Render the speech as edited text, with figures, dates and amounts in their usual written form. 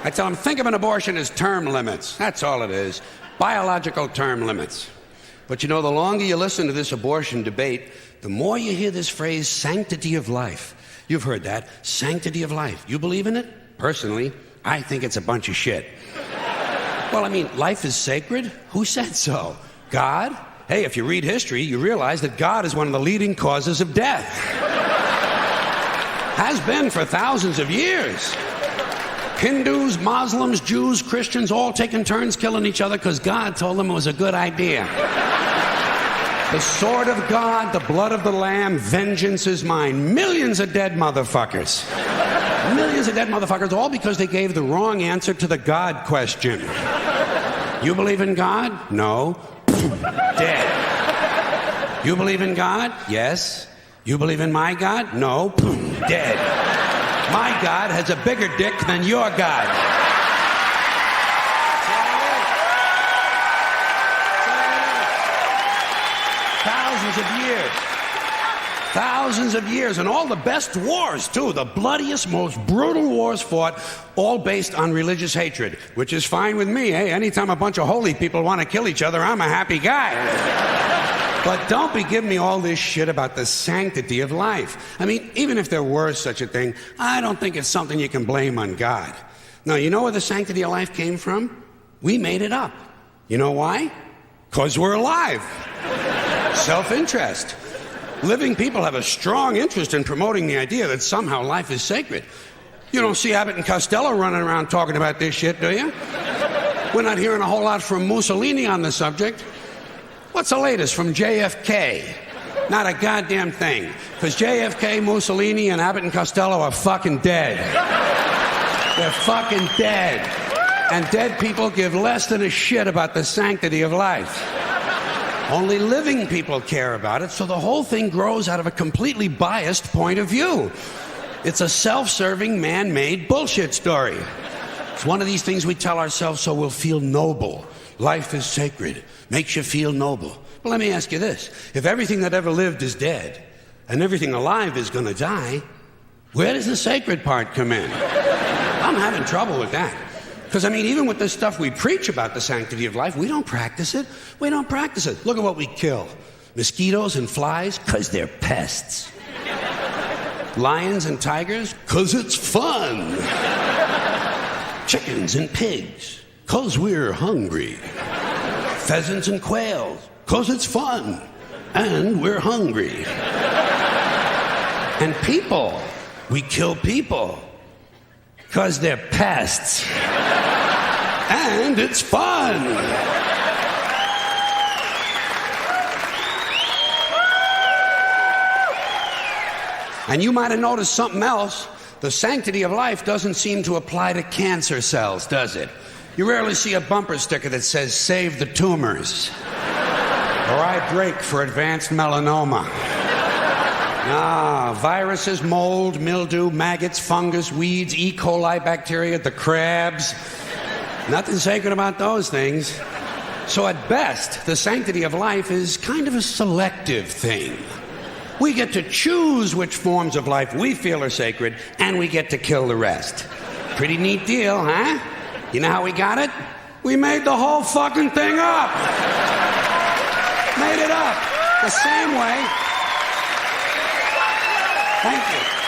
I tell them, think of an abortion as term limits. That's all it is. Biological term limits. But you know, the longer you listen to this abortion debate, the more you hear this phrase, sanctity of life. You've heard that, sanctity of life. You believe in it? Personally, I think it's a bunch of shit. Well, I mean, life is sacred? Who said so? God? Hey, if you read history, you realize that God is one of the leading causes of death. Has been for thousands of years. Hindus, Muslims, Jews, Christians, all taking turns killing each other because God told them it was a good idea. The sword of God, the blood of the Lamb, vengeance is mine. Millions of dead motherfuckers. Millions of dead motherfuckers, all because they gave the wrong answer to the God question. You believe in God? No. Dead. You believe in God? Yes. You believe in my God? No. Dead. My God has a bigger dick than your God. Thousands of years, and all the best wars, too. The bloodiest, most brutal wars fought, all based on religious hatred, which is fine with me. Hey, anytime a bunch of holy people want to kill each other, I'm a happy guy. But don't be giving me all this shit about the sanctity of life. I mean, even if there were such a thing, I don't think it's something you can blame on God. Now, you know where the sanctity of life came from? We made it up. You know why? 'Cause we're alive. Self-interest. Living people have a strong interest in promoting the idea that somehow life is sacred. You don't see Abbott and Costello running around talking about this shit, do you? We're not hearing a whole lot from Mussolini on the subject. What's the latest from JFK? Not a goddamn thing. Because JFK, Mussolini, and Abbott and Costello are fucking dead. They're fucking dead. And dead people give less than a shit about the sanctity of life. Only living people care about it, so the whole thing grows out of a completely biased point of view. It's a self-serving, man-made bullshit story. It's one of these things we tell ourselves so we'll feel noble. Life is sacred. Makes you feel noble. Well, let me ask you this. If everything that ever lived is dead, and everything alive is gonna die, where does the sacred part come in? I'm having trouble with that. Because, I mean, even with the stuff we preach about the sanctity of life, we don't practice it. We don't practice it. Look at what we kill. Mosquitoes and flies, because they're pests. Lions and tigers, because it's fun. Chickens and pigs, because we're hungry. Pheasants and quails, because it's fun. And we're hungry. And people, we kill people, because they're pests. And it's fun. And you might have noticed something else. The sanctity of life doesn't seem to apply to cancer cells, does it? You rarely see a bumper sticker that says, "Save the tumors." Or "I break for advanced melanoma." Viruses, mold, mildew, maggots, fungus, weeds, E. coli bacteria, the crabs. Nothing sacred about those things. So at best, the sanctity of life is kind of a selective thing. We get to choose which forms of life we feel are sacred, and we get to kill the rest. Pretty neat deal, huh? You know how we got it? We made the whole fucking thing up. Made it up. The same way. Thank you.